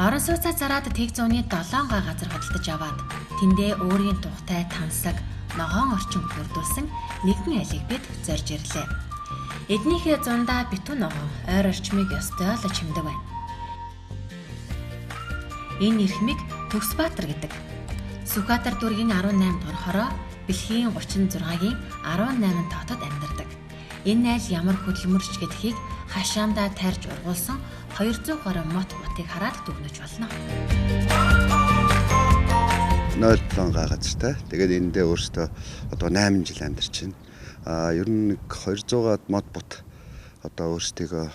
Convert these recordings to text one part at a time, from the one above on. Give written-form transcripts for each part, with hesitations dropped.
Орон сууцаа зараад тэг зууны 7 га газар хөдөлтөж аваад тэндээ өөрийн тухтай тансаг ногоон орчин бүрдүүлсэн нэгэн алийг бид зорж ирлээ. Эднийхээ зундаа битүү ногоон ойр орчмыг ёстой л чимдэг байна. Энэ эрхмийг Төгсбаатар гэдэг. Сүхбаатар дүүргийн 18 дугаар хороо бэлхийн 36-гийн 18 тоотод амьдардаг. Энэ айл ямар хөдөлмөрч гэдгийг хашаандаа тарьж ургуулсан 200 гаруй мотыг хараад дүгнэж болно. 0.7 га газартай. Тэгээд эндээ өөртөө одоо 8 жил амьдарч байна. Ер нь 200-аад мод бут одоо өөрсдийгөө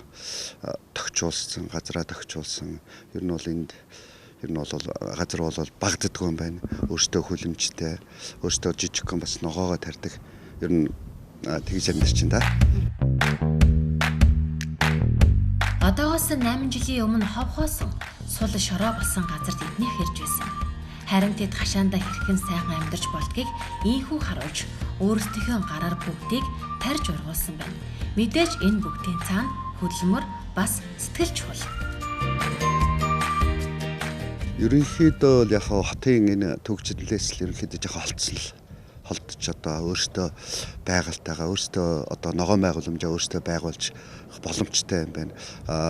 тохижуулсан, газараа тохижуулсан. Ер нь бол энд газар бол багддаггүй юм байна. Өөртөө хүлэмжтэй, өөртөө жижигхэн бас ногоогоо тарьдаг. Ер нь тэгж амьдарч байна да. Одоогоос 8 жилийн өмнө ховхоосон сул шороо болсон газарт эднийх ирж байсан. Харин тэд хашаандаа хэрхэн сайхан амьдарч болдгийг ийхүү харуулж өөрсдийнхөө гараар бүгдийг тарьж ургуулсан байна. Мэдээж энэ бүгдийн цаана хөдөлмөр бас сэтгэл чухал. Ерөнхийдөө яг хотын энэ төгжрлээс л ерөнхийдөө жоохон холдож одоо өөртөө байгальтайгаа өөртөө одоо ногоон байгууламжаа өөртөө байгуулж боломжтой юм байна.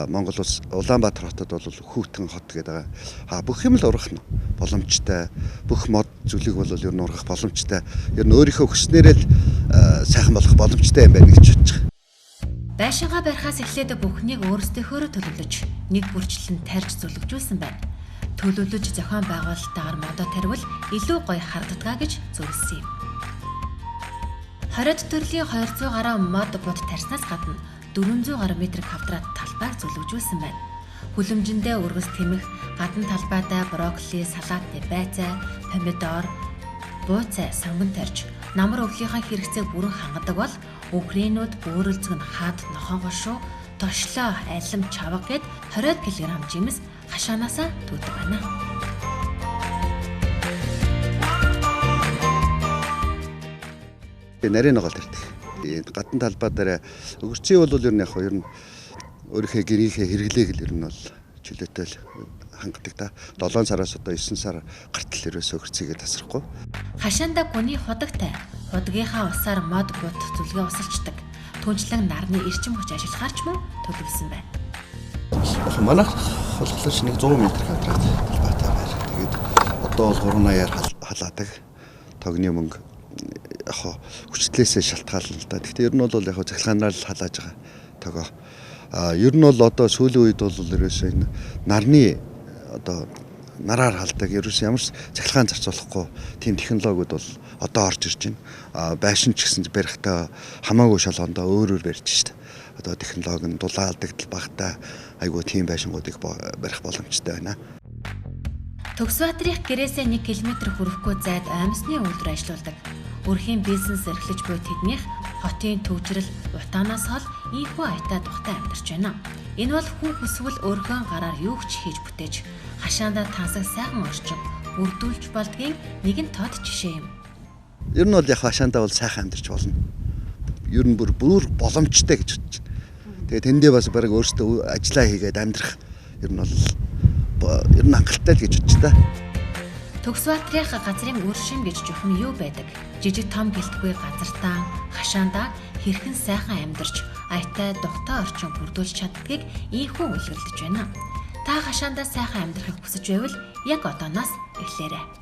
Монгол улс Улаанбаатар хотод бол хүүтэн хот гэдэг байгаа. Бүх юм л ургах нь боломжтой. Бүх мод зүйлийг бол ер нь ургах боломжтой. Ер нь өөрийнхөө хүснээрээ л сайхан болох боломжтой юм байна гэж бодож байгаа. Байшингаа барихаас эхлээд бүхнийг өөрсдийнхөө төлөвлөж нэг бүрчлэн тарьж зүлэгжүүлсэн байна. Төлөвлөж зохион байгуулалтаар модоо тарвал илүү гоё харагддаг гэж зөвлөсөн юм. 20 төрлийн 200 гаруй мод бут тарьснаас гадна 400 гаруй метр квадрат талбайг зүлэгжүүлсэн байна. Хүлэмжиндээ өргөс тэмэх, гадна талбайдаа брокколи, салаатны байцаа, помидор, бууцай, сонгон тарьж, намар өвлийнхаа хэрэгцээг бүрэн хангадаг бол өвгрэнүүд бөөрөлцөг нь хаад нохоогоо шүү, тошлоо, алим, чавга гэд 20 кг жимс хашаанаасаа түүдэг байна. Нарийн ногоол тарьдаг. Гадна талбай дээр өвөрцөө бол ер нь өөрийнхөө гэрийнхээ хэрэглээг л ер нь бол чөлөөтэй л хангадаг та. 7 сараас одоо 9 сар гартал ерөөсөө өвөрцөйгээ тасрахгүй. Хашаандаа гүний худагтай. Худгийнхаа усаар мод бут зүлгээ усалчдаг. Түнчлэн нарны эрчим хүч ажиллахаар ч мөн төлөвлөсөн байна. Манайх болохоор 100 м квадрат талбайтай байна. Тэгээд одоо бол 380-аар халаадаг. Тогны мөнгө хүчлээсээ шалтгаална л да. Гэхдээ ер нь бол яг захилгаанаар л халааж байгаа тогоо. Ер нь бол одоо сүүлийн үед бол ерөөсөө энэ нарны одоо нараар халдаг ерөөсөө ямар ч захилгаан зарцуулахгүй тийм технологиуд бол одоо орж ирж байна. Байшин ч гэсэн барихтаа хамаагүй шалгоондоо өөрөөр барьж штэ. Одоо технологи нь дулаалдаг багтаа айгүй тийм байшингуудыг барих боломжтой байна. Төгсбаатарын гэрээсээ 1 км хүрэхгүй зайд амьсны үйлдвэр ажиллаулдаг. Өрхийн бизнес эрхлэж буй тэднийх хотын төвжрэл утаанаас хол ийхүү аятаа тухтай амьдарч байна. Энэ бол хүн хүсвэл өөрхөн гараар юу ч хийж бүтээж хашаандаа тансаг сайхан орчин бүрдүүлж болдгийн нэгэн тод жишээ юм. Ер нь бол яг хашаандаа бол сайхан амьдарч болно. Ер нь бүр боломжтой гэж бодож байна. Тэгээ тэндээ бас бараг өөртөө ажиллаа хийгээд амьдрах ер нь хангалттай л гэж бодож та. Төгсбаатарын газрын өршин гэж жухам юу байдаг? Жижиг том гэлтгүй газартаа хашаандаа хэрхэн сайхан амьдарч аятай духтай орчин бүрдүүлж чаддгийг ийхүү үлгэлдэж байна. Та хашаандаа сайхан амьдрахыг хүсэж байвал яг одооноос эхлээрэй.